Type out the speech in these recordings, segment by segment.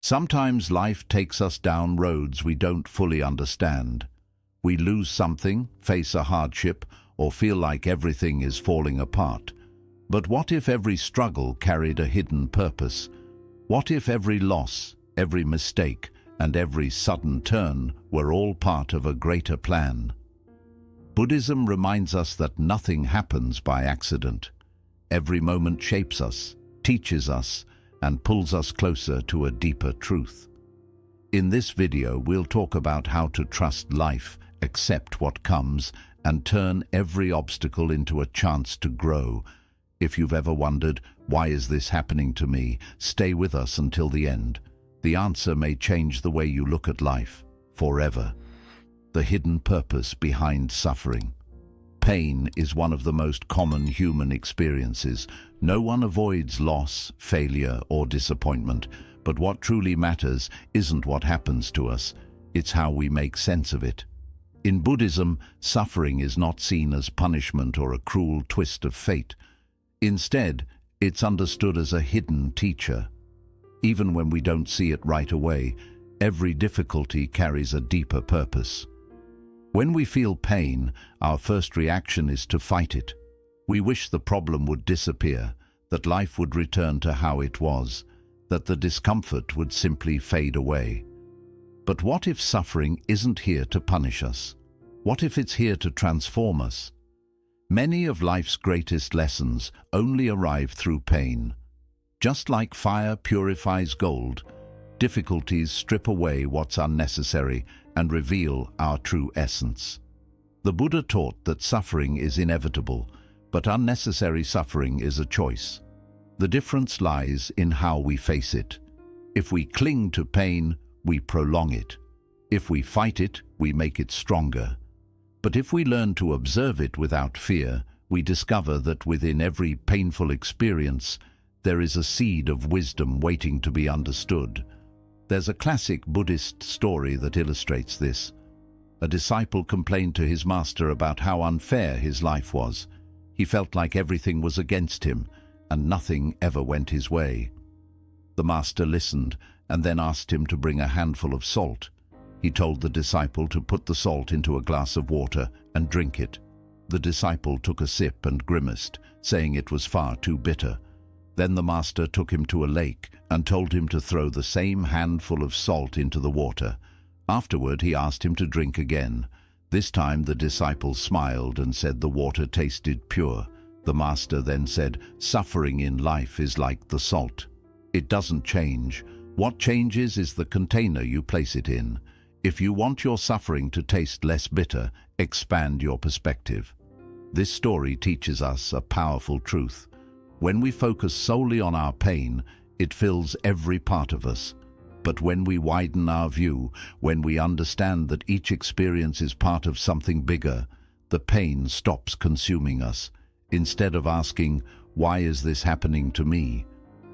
Sometimes life takes us down roads we don't fully understand. We lose something, face a hardship, or feel like everything is falling apart. But what if every struggle carried a hidden purpose? What if every loss, every mistake, and every sudden turn were all part of a greater plan? Buddhism reminds us that nothing happens by accident. Every moment shapes us, teaches us, and pulls us closer to a deeper truth. In this video, we'll talk about how to trust life, accept what comes, and turn every obstacle into a chance to grow. If you've ever wondered, why is this happening to me? Stay with us until the end. The answer may change the way you look at life, forever. The hidden purpose behind suffering. Pain is one of the most common human experiences. No one avoids loss, failure, or disappointment, but what truly matters isn't what happens to us, it's how we make sense of it. In Buddhism, suffering is not seen as punishment or a cruel twist of fate. Instead, it's understood as a hidden teacher. Even when we don't see it right away, every difficulty carries a deeper purpose. When we feel pain, our first reaction is to fight it. We wish the problem would disappear, that life would return to how it was, that the discomfort would simply fade away. But what if suffering isn't here to punish us? What if it's here to transform us? Many of life's greatest lessons only arrive through pain. Just like fire purifies gold, difficulties strip away what's unnecessary and reveal our true essence. The Buddha taught that suffering is inevitable, but unnecessary suffering is a choice. The difference lies in how we face it. If we cling to pain, we prolong it. If we fight it, we make it stronger. But if we learn to observe it without fear, we discover that within every painful experience, there is a seed of wisdom waiting to be understood. There's a classic Buddhist story that illustrates this. A disciple complained to his master about how unfair his life was. He felt like everything was against him, and nothing ever went his way. The master listened, and then asked him to bring a handful of salt. He told the disciple to put the salt into a glass of water and drink it. The disciple took a sip and grimaced, saying it was far too bitter. Then the master took him to a lake and told him to throw the same handful of salt into the water. Afterward, he asked him to drink again. This time the disciple smiled and said the water tasted pure. The master then said, "Suffering in life is like the salt. It doesn't change. What changes is the container you place it in. If you want your suffering to taste less bitter, expand your perspective." This story teaches us a powerful truth. When we focus solely on our pain, it fills every part of us. But when we widen our view, when we understand that each experience is part of something bigger, the pain stops consuming us. Instead of asking, "Why is this happening to me?"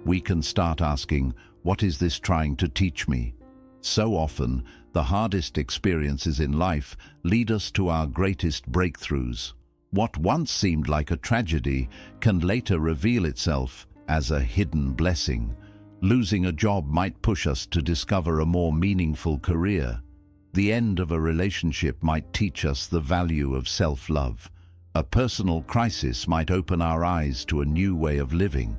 we can start asking, "What is this trying to teach me?" So often, the hardest experiences in life lead us to our greatest breakthroughs. What once seemed like a tragedy can later reveal itself as a hidden blessing. Losing a job might push us to discover a more meaningful career. The end of a relationship might teach us the value of self-love. A personal crisis might open our eyes to a new way of living.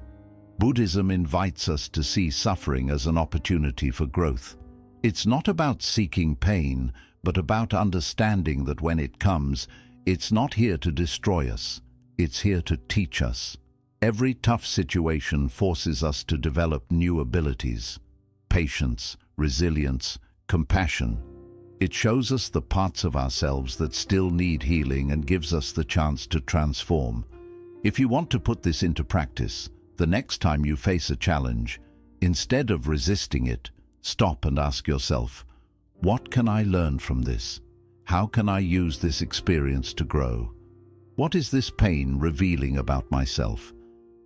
Buddhism invites us to see suffering as an opportunity for growth. It's not about seeking pain, but about understanding that when it comes, it's not here to destroy us, it's here to teach us. Every tough situation forces us to develop new abilities: patience, resilience, compassion. It shows us the parts of ourselves that still need healing and gives us the chance to transform. If you want to put this into practice, the next time you face a challenge, instead of resisting it, stop and ask yourself, "What can I learn from this? How can I use this experience to grow? What is this pain revealing about myself?"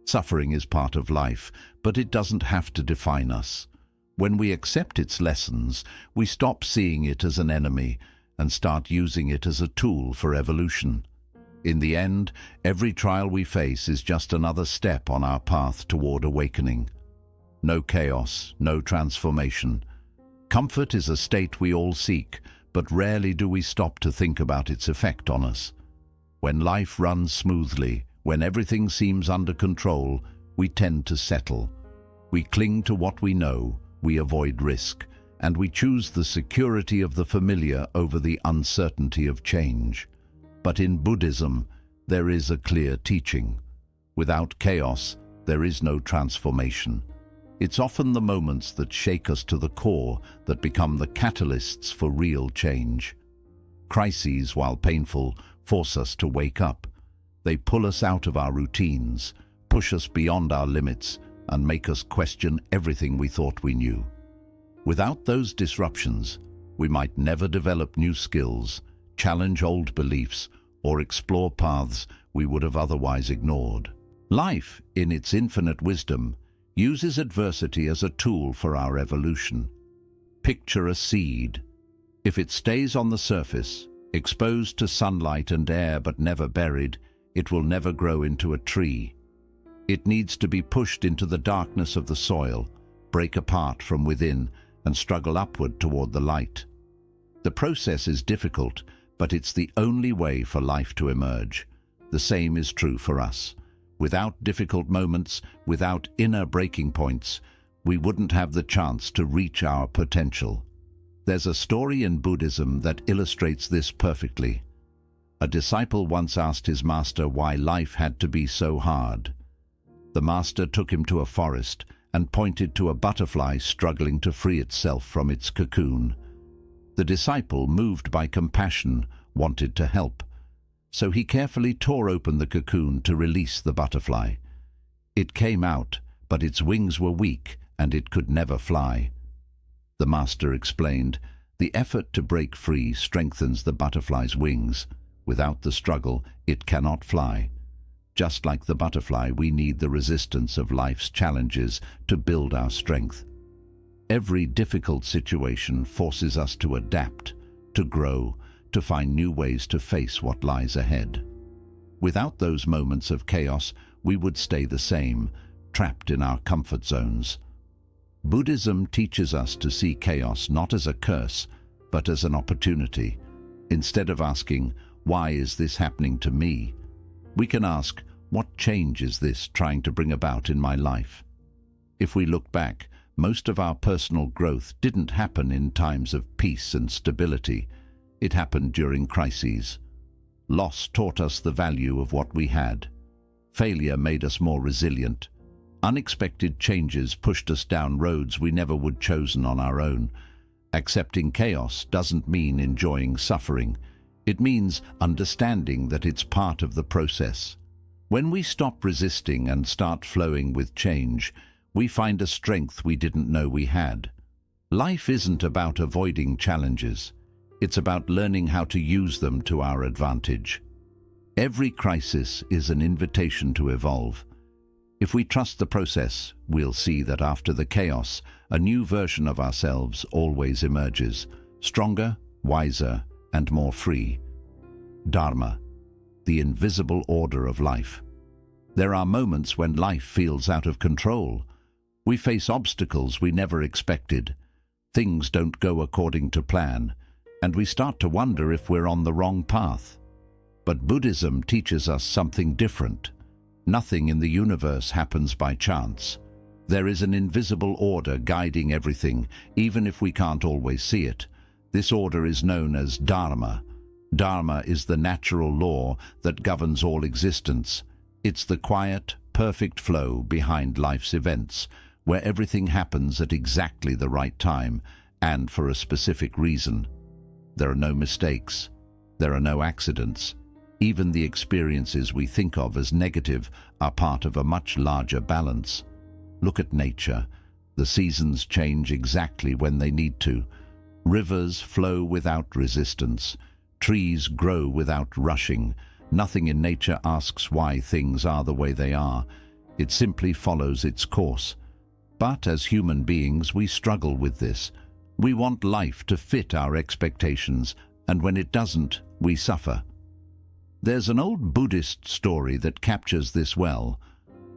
Suffering is part of life, but it doesn't have to define us. When we accept its lessons, we stop seeing it as an enemy and start using it as a tool for evolution. In the end, every trial we face is just another step on our path toward awakening. no chaos, no transformation. Comfort is a state we all seek, but rarely do we stop to think about its effect on us. When life runs smoothly, when everything seems under control, we tend to settle. We cling to what we know, we avoid risk, and we choose the security of the familiar over the uncertainty of change. But in Buddhism, there is a clear teaching. Without chaos, there is no transformation. It's often the moments that shake us to the core that become the catalysts for real change. Crises, while painful, force us to wake up. They pull us out of our routines, push us beyond our limits, and make us question everything we thought we knew. Without those disruptions, we might never develop new skills, challenge old beliefs, or explore paths we would have otherwise ignored. Life, in its infinite wisdom, uses adversity as a tool for our evolution. Picture a seed. If it stays on the surface, exposed to sunlight and air but never buried, it will never grow into a tree. It needs to be pushed into the darkness of the soil, break apart from within, and struggle upward toward the light. The process is difficult, but it's the only way for life to emerge. The same is true for us. Without difficult moments, without inner breaking points, we wouldn't have the chance to reach our potential. There's a story in Buddhism that illustrates this perfectly. A disciple once asked his master why life had to be so hard. The master took him to a forest and pointed to a butterfly struggling to free itself from its cocoon. The disciple, moved by compassion, wanted to help. So he carefully tore open the cocoon to release the butterfly. It came out, but its wings were weak and it could never fly. The master explained, the effort to break free strengthens the butterfly's wings. Without the struggle, it cannot fly. Just like the butterfly, we need the resistance of life's challenges to build our strength. Every difficult situation forces us to adapt, to grow, to find new ways to face what lies ahead. Without those moments of chaos, we would stay the same, trapped in our comfort zones. Buddhism teaches us to see chaos not as a curse, but as an opportunity. Instead of asking, "Why is this happening to me?" we can ask, "What change is this trying to bring about in my life?" If we look back, most of our personal growth didn't happen in times of peace and stability. It happened during crises. Loss taught us the value of what we had. Failure made us more resilient. Unexpected changes pushed us down roads we never would have chosen on our own. Accepting chaos doesn't mean enjoying suffering. It means understanding that it's part of the process. When we stop resisting and start flowing with change, we find a strength we didn't know we had. Life isn't about avoiding challenges. It's about learning how to use them to our advantage. Every crisis is an invitation to evolve. If we trust the process, we'll see that after the chaos, a new version of ourselves always emerges, stronger, wiser, and more free. Dharma, the invisible order of life. There are moments when life feels out of control. We face obstacles we never expected. Things don't go according to plan, and we start to wonder if we're on the wrong path. But Buddhism teaches us something different. Nothing in the universe happens by chance. There is an invisible order guiding everything, even if we can't always see it. This order is known as Dharma. Dharma is the natural law that governs all existence. It's the quiet, perfect flow behind life's events, where everything happens at exactly the right time and for a specific reason. There are no mistakes. There are no accidents. Even the experiences we think of as negative are part of a much larger balance. Look at nature. The seasons change exactly when they need to. Rivers flow without resistance. Trees grow without rushing. Nothing in nature asks why things are the way they are. It simply follows its course. But as human beings, we struggle with this. We want life to fit our expectations, and when it doesn't, we suffer. There's an old Buddhist story that captures this well.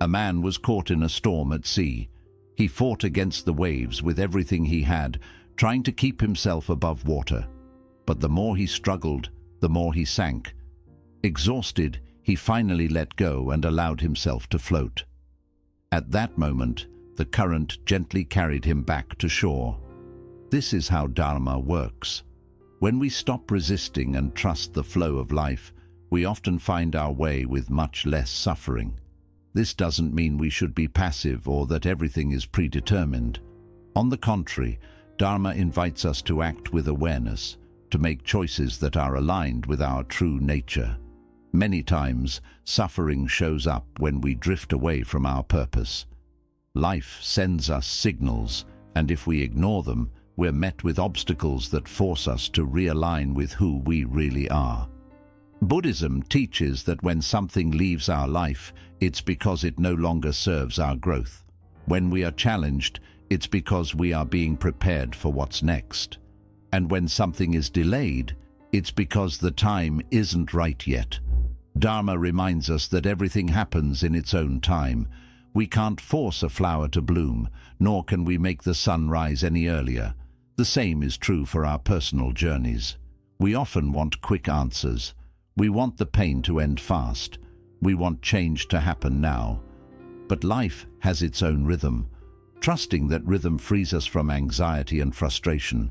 A man was caught in a storm at sea. He fought against the waves with everything he had, trying to keep himself above water. But the more he struggled, the more he sank. Exhausted, he finally let go and allowed himself to float. At that moment, the current gently carried him back to shore. This is how Dharma works. When we stop resisting and trust the flow of life, we often find our way with much less suffering. This doesn't mean we should be passive or that everything is predetermined. On the contrary, Dharma invites us to act with awareness, to make choices that are aligned with our true nature. Many times, suffering shows up when we drift away from our purpose. Life sends us signals, and if we ignore them, we're met with obstacles that force us to realign with who we really are. Buddhism teaches that when something leaves our life, it's because it no longer serves our growth. When we are challenged, it's because we are being prepared for what's next. And when something is delayed, it's because the time isn't right yet. Dharma reminds us that everything happens in its own time. We can't force a flower to bloom, nor can we make the sun rise any earlier. The same is true for our personal journeys. We often want quick answers. We want the pain to end fast. We want change to happen now. But life has its own rhythm. Trusting that rhythm frees us from anxiety and frustration.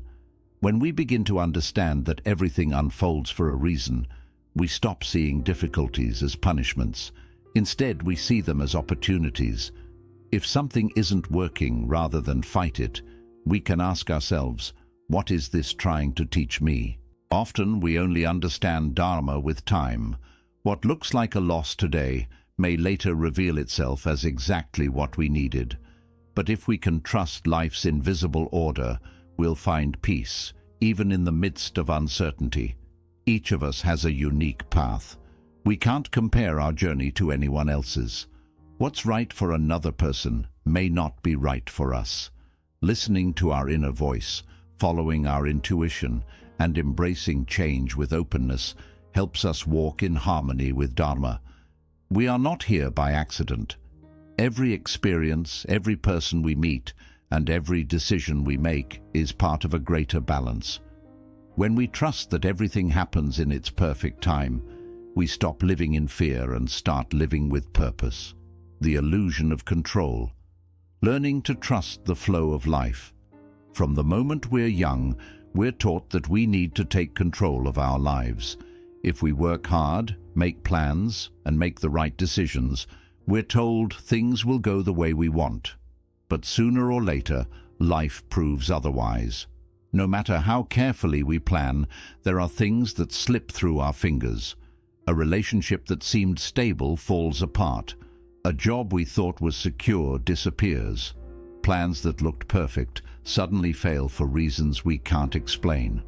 When we begin to understand that everything unfolds for a reason, we stop seeing difficulties as punishments. Instead, we see them as opportunities. If something isn't working, rather than fight it, we can ask ourselves, what is this trying to teach me? Often we only understand Dharma with time. What looks like a loss today may later reveal itself as exactly what we needed. But if we can trust life's invisible order, we'll find peace, even in the midst of uncertainty. Each of us has a unique path. We can't compare our journey to anyone else's. What's right for another person may not be right for us. Listening to our inner voice, following our intuition, and embracing change with openness helps us walk in harmony with Dharma. We are not here by accident. Every experience, every person we meet, and every decision we make is part of a greater balance. When we trust that everything happens in its perfect time, we stop living in fear and start living with purpose. The illusion of control. Learning to trust the flow of life. From the moment we're young, we're taught that we need to take control of our lives. If we work hard, make plans, and make the right decisions, we're told things will go the way we want. But sooner or later, life proves otherwise. No matter how carefully we plan, there are things that slip through our fingers. A relationship that seemed stable falls apart. A job we thought was secure disappears. Plans that looked perfect suddenly fail for reasons we can't explain.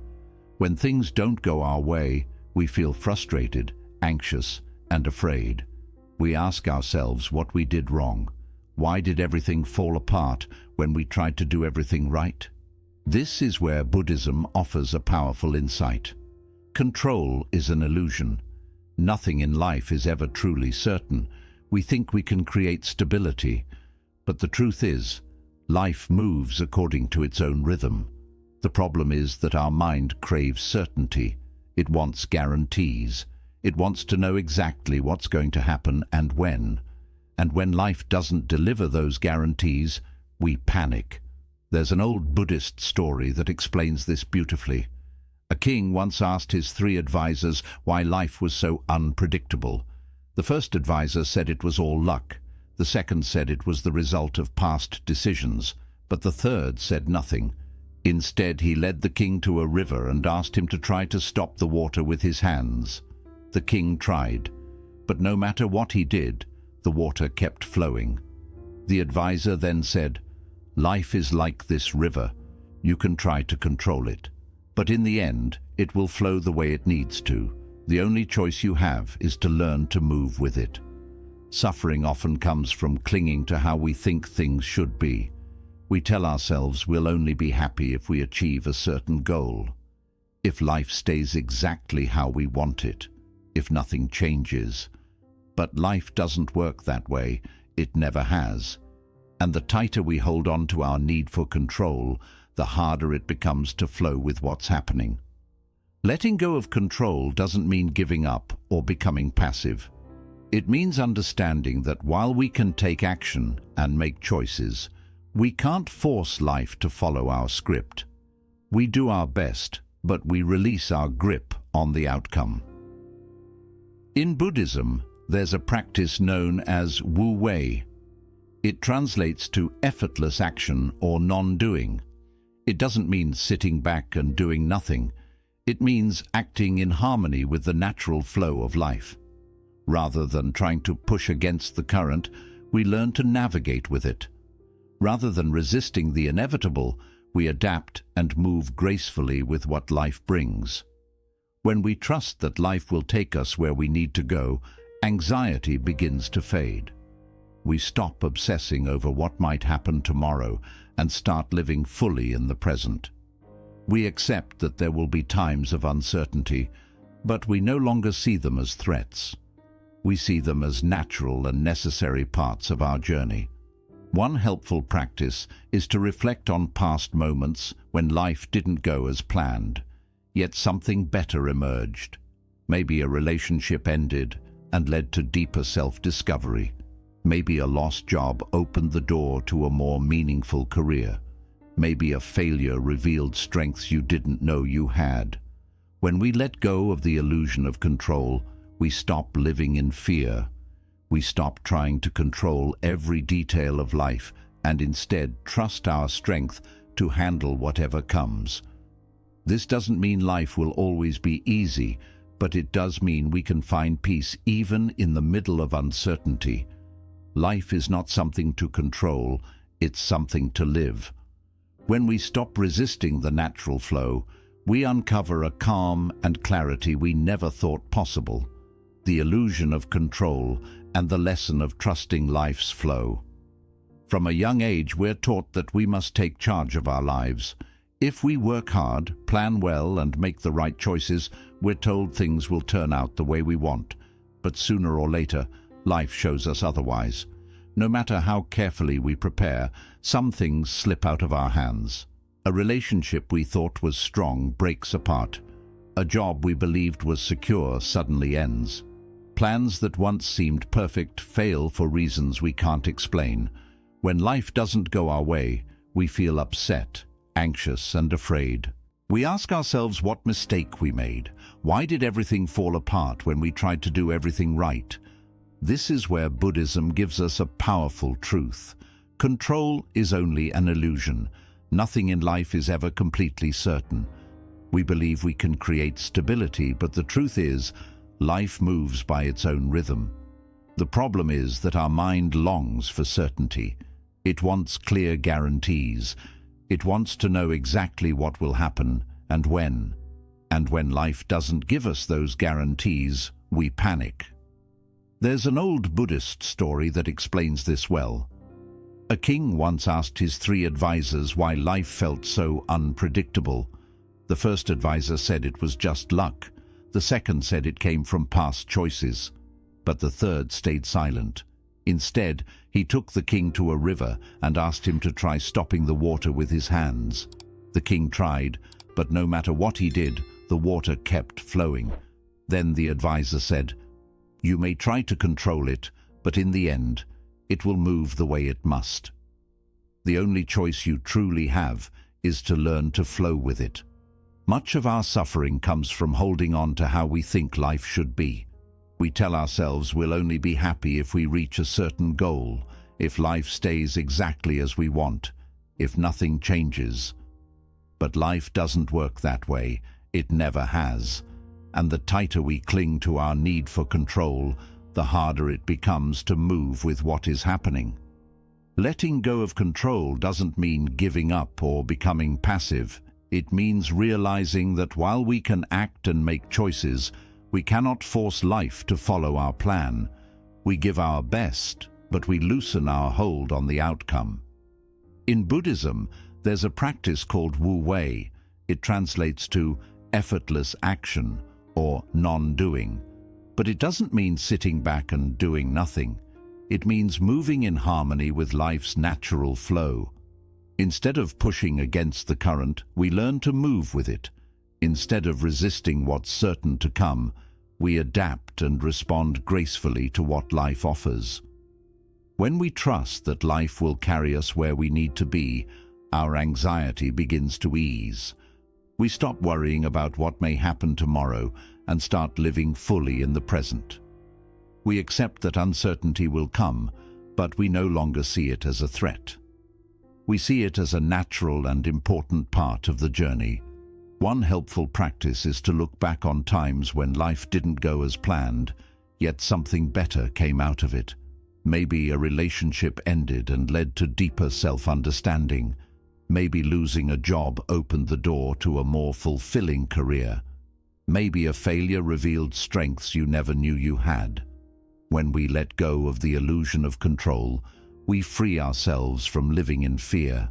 When things don't go our way, we feel frustrated, anxious, and afraid. We ask ourselves what we did wrong. Why did everything fall apart when we tried to do everything right? This is where Buddhism offers a powerful insight. Control is an illusion. Nothing in life is ever truly certain. We think we can create stability, but the truth is, life moves according to its own rhythm. The problem is that our mind craves certainty. It wants guarantees. It wants to know exactly what's going to happen and when. And when life doesn't deliver those guarantees, we panic. There's an old Buddhist story that explains this beautifully. A king once asked his 3 advisors why life was so unpredictable. The first advisor said it was all luck. The second said it was the result of past decisions. But the third said nothing. Instead, he led the king to a river and asked him to try to stop the water with his hands. The king tried, but no matter what he did, the water kept flowing. The advisor then said, "Life is like this river. You can try to control it, but in the end, it will flow the way it needs to. The only choice you have is to learn to move with it." Suffering often comes from clinging to how we think things should be. We tell ourselves we'll only be happy if we achieve a certain goal. If life stays exactly how we want it, if nothing changes. But life doesn't work that way. It never has. And the tighter we hold on to our need for control, the harder it becomes to flow with what's happening. Letting go of control doesn't mean giving up or becoming passive. It means understanding that while we can take action and make choices, we can't force life to follow our script. We do our best, but we release our grip on the outcome. In Buddhism, there's a practice known as Wu Wei. It translates to effortless action or non-doing. It doesn't mean sitting back and doing nothing. It means acting in harmony with the natural flow of life. Rather than trying to push against the current, we learn to navigate with it. Rather than resisting the inevitable, we adapt and move gracefully with what life brings. When we trust that life will take us where we need to go, anxiety begins to fade. We stop obsessing over what might happen tomorrow and start living fully in the present. We accept that there will be times of uncertainty, but we no longer see them as threats. We see them as natural and necessary parts of our journey. One helpful practice is to reflect on past moments when life didn't go as planned, yet something better emerged. Maybe a relationship ended and led to deeper self-discovery. Maybe a lost job opened the door to a more meaningful career. Maybe a failure revealed strengths you didn't know you had. When we let go of the illusion of control, we stop living in fear. We stop trying to control every detail of life and instead trust our strength to handle whatever comes. This doesn't mean life will always be easy, but it does mean we can find peace even in the middle of uncertainty. Life is not something to control, it's something to live. When we stop resisting the natural flow, we uncover a calm and clarity we never thought possible. The illusion of control and the lesson of trusting life's flow. From a young age, we're taught that we must take charge of our lives. If we work hard, plan well, and make the right choices, we're told things will turn out the way we want. But sooner or later, life shows us otherwise. No matter how carefully we prepare, some things slip out of our hands. A relationship we thought was strong breaks apart. A job we believed was secure suddenly ends. Plans that once seemed perfect fail for reasons we can't explain. When life doesn't go our way, we feel upset, anxious, and afraid. We ask ourselves what mistake we made. Why did everything fall apart when we tried to do everything right? This is where Buddhism gives us a powerful truth. Control is only an illusion. Nothing in life is ever completely certain. We believe we can create stability, but the truth is, life moves by its own rhythm. The problem is that our mind longs for certainty. It wants clear guarantees. It wants to know exactly what will happen and when. And when life doesn't give us those guarantees, we panic. There's an old Buddhist story that explains this well. A king once asked his 3 advisors why life felt so unpredictable. The first advisor said it was just luck. The second said it came from past choices. But the third stayed silent. Instead, he took the king to a river and asked him to try stopping the water with his hands. The king tried, but no matter what he did, the water kept flowing. Then the advisor said, "You may try to control it, but in the end, it will move the way it must. The only choice you truly have is to learn to flow with it." Much of our suffering comes from holding on to how we think life should be. We tell ourselves we'll only be happy if we reach a certain goal, if life stays exactly as we want, if nothing changes. But life doesn't work that way. It never has. And the tighter we cling to our need for control, the harder it becomes to move with what is happening. Letting go of control doesn't mean giving up or becoming passive. It means realizing that while we can act and make choices, we cannot force life to follow our plan. We give our best, but we loosen our hold on the outcome. In Buddhism, there's a practice called Wu Wei. It translates to effortless action or non-doing. But it doesn't mean sitting back and doing nothing. It means moving in harmony with life's natural flow. Instead of pushing against the current, we learn to move with it. Instead of resisting what's certain to come, we adapt and respond gracefully to what life offers. When we trust that life will carry us where we need to be, our anxiety begins to ease. We stop worrying about what may happen tomorrow and start living fully in the present. We accept that uncertainty will come, but we no longer see it as a threat. We see it as a natural and important part of the journey. One helpful practice is to look back on times when life didn't go as planned, yet something better came out of it. Maybe a relationship ended and led to deeper self-understanding. Maybe losing a job opened the door to a more fulfilling career. Maybe a failure revealed strengths you never knew you had. When we let go of the illusion of control, we free ourselves from living in fear.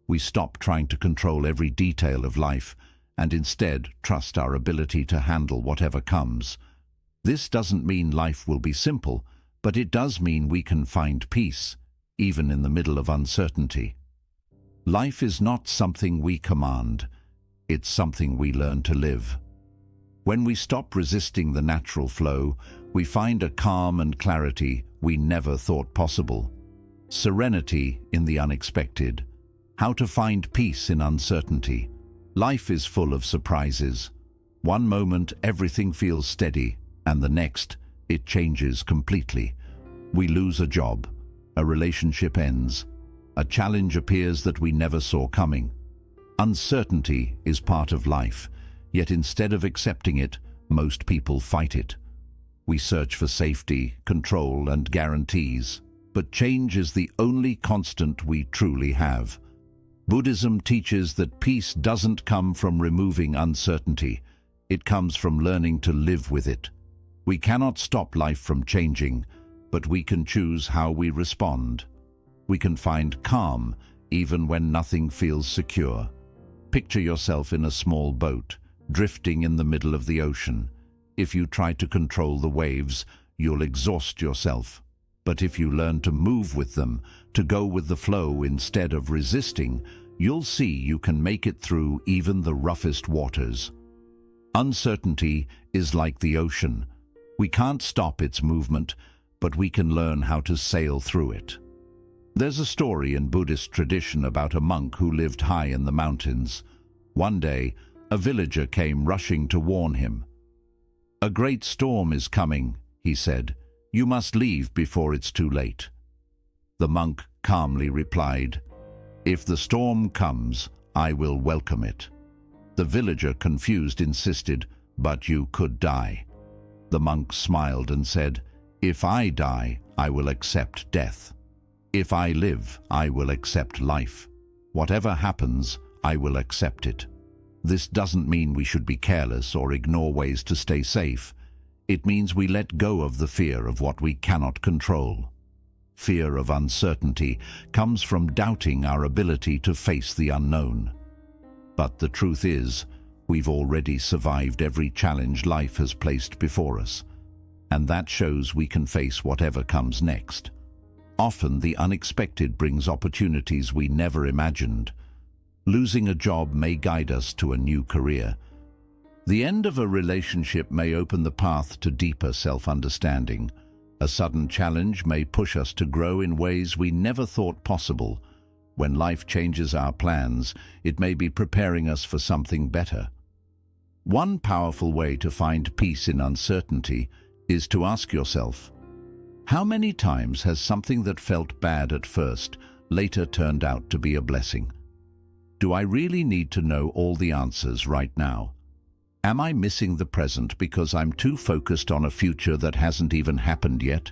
We stop trying to control every detail of life and instead trust our ability to handle whatever comes. This doesn't mean life will be simple, but it does mean we can find peace, even in the middle of uncertainty. Life is not something we command, it's something we learn to live. When we stop resisting the natural flow, we find a calm and clarity we never thought possible. Serenity in the unexpected. How to find peace in uncertainty. Life is full of surprises. One moment everything feels steady, and the next it changes completely. We lose a job, a relationship ends, a challenge appears that we never saw coming. Uncertainty is part of life, yet instead of accepting it, most people fight it. We search for safety, control, and guarantees, but change is the only constant we truly have. Buddhism teaches that peace doesn't come from removing uncertainty, it comes from learning to live with it. We cannot stop life from changing, but we can choose how we respond. We can find calm even when nothing feels secure. Picture yourself in a small boat, drifting in the middle of the ocean. If you try to control the waves, you'll exhaust yourself. But if you learn to move with them, to go with the flow instead of resisting, you'll see you can make it through even the roughest waters. Uncertainty is like the ocean. We can't stop its movement, but we can learn how to sail through it. There's a story in Buddhist tradition about a monk who lived high in the mountains. One day, a villager came rushing to warn him. "A great storm is coming," he said. "You must leave before it's too late." The monk calmly replied, "If the storm comes, I will welcome it." The villager, confused, insisted, "But you could die." The monk smiled and said, "If I die, I will accept death. If I live, I will accept life. Whatever happens, I will accept it." This doesn't mean we should be careless or ignore ways to stay safe. It means we let go of the fear of what we cannot control. Fear of uncertainty comes from doubting our ability to face the unknown. But the truth is, we've already survived every challenge life has placed before us, and that shows we can face whatever comes next. Often the unexpected brings opportunities we never imagined. Losing a job may guide us to a new career. The end of a relationship may open the path to deeper self-understanding. A sudden challenge may push us to grow in ways we never thought possible. When life changes our plans, it may be preparing us for something better. One powerful way to find peace in uncertainty is to ask yourself, how many times has something that felt bad at first later turned out to be a blessing? Do I really need to know all the answers right now? Am I missing the present because I'm too focused on a future that hasn't even happened yet?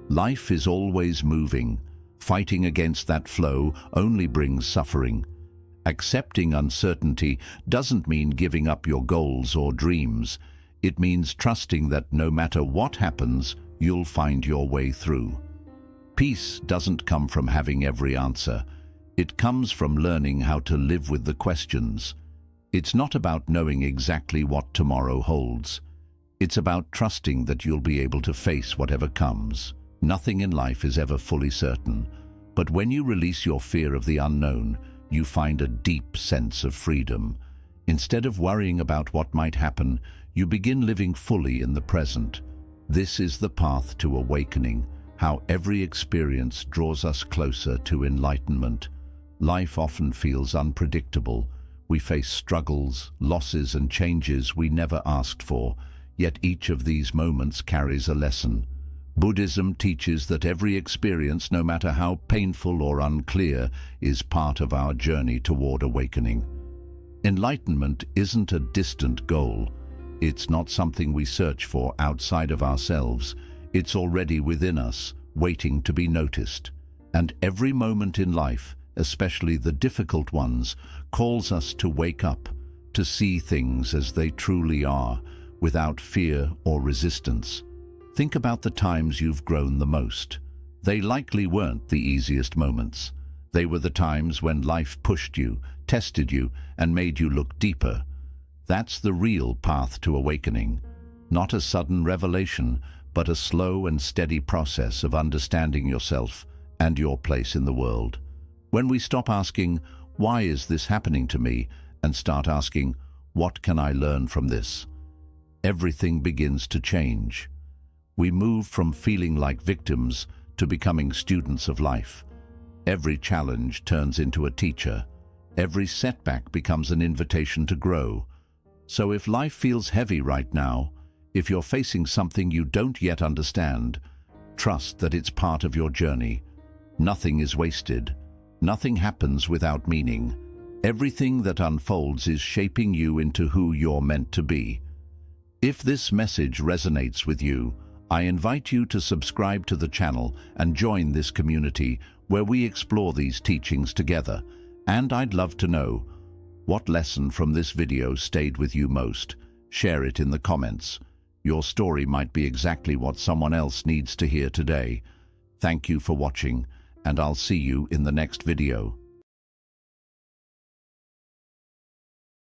Life is always moving. Fighting against that flow only brings suffering. Accepting uncertainty doesn't mean giving up your goals or dreams. It means trusting that no matter what happens, you'll find your way through. Peace doesn't come from having every answer. It comes from learning how to live with the questions. It's not about knowing exactly what tomorrow holds. It's about trusting that you'll be able to face whatever comes. Nothing in life is ever fully certain, but when you release your fear of the unknown, you find a deep sense of freedom. Instead of worrying about what might happen, you begin living fully in the present. This is the path to awakening, how every experience draws us closer to enlightenment. Life often feels unpredictable. We face struggles, losses, and changes we never asked for, yet each of these moments carries a lesson. Buddhism teaches that every experience, no matter how painful or unclear, is part of our journey toward awakening. Enlightenment isn't a distant goal. It's not something we search for outside of ourselves. It's already within us, waiting to be noticed. And every moment in life, especially the difficult ones, calls us to wake up, to see things as they truly are, without fear or resistance. Think about the times you've grown the most. They likely weren't the easiest moments. They were the times when life pushed you, tested you, and made you look deeper. That's the real path to awakening. Not a sudden revelation, but a slow and steady process of understanding yourself and your place in the world. When we stop asking, "Why is this happening to me?" and start asking, "What can I learn from this?" everything begins to change. We move from feeling like victims to becoming students of life. Every challenge turns into a teacher. Every setback becomes an invitation to grow. So if life feels heavy right now, if you're facing something you don't yet understand, trust that it's part of your journey. Nothing is wasted. Nothing happens without meaning. Everything that unfolds is shaping you into who you're meant to be. If this message resonates with you, I invite you to subscribe to the channel and join this community where we explore these teachings together. And I'd love to know, what lesson from this video stayed with you most? Share it in the comments. Your story might be exactly what someone else needs to hear today. Thank you for watching, and I'll see you in the next video.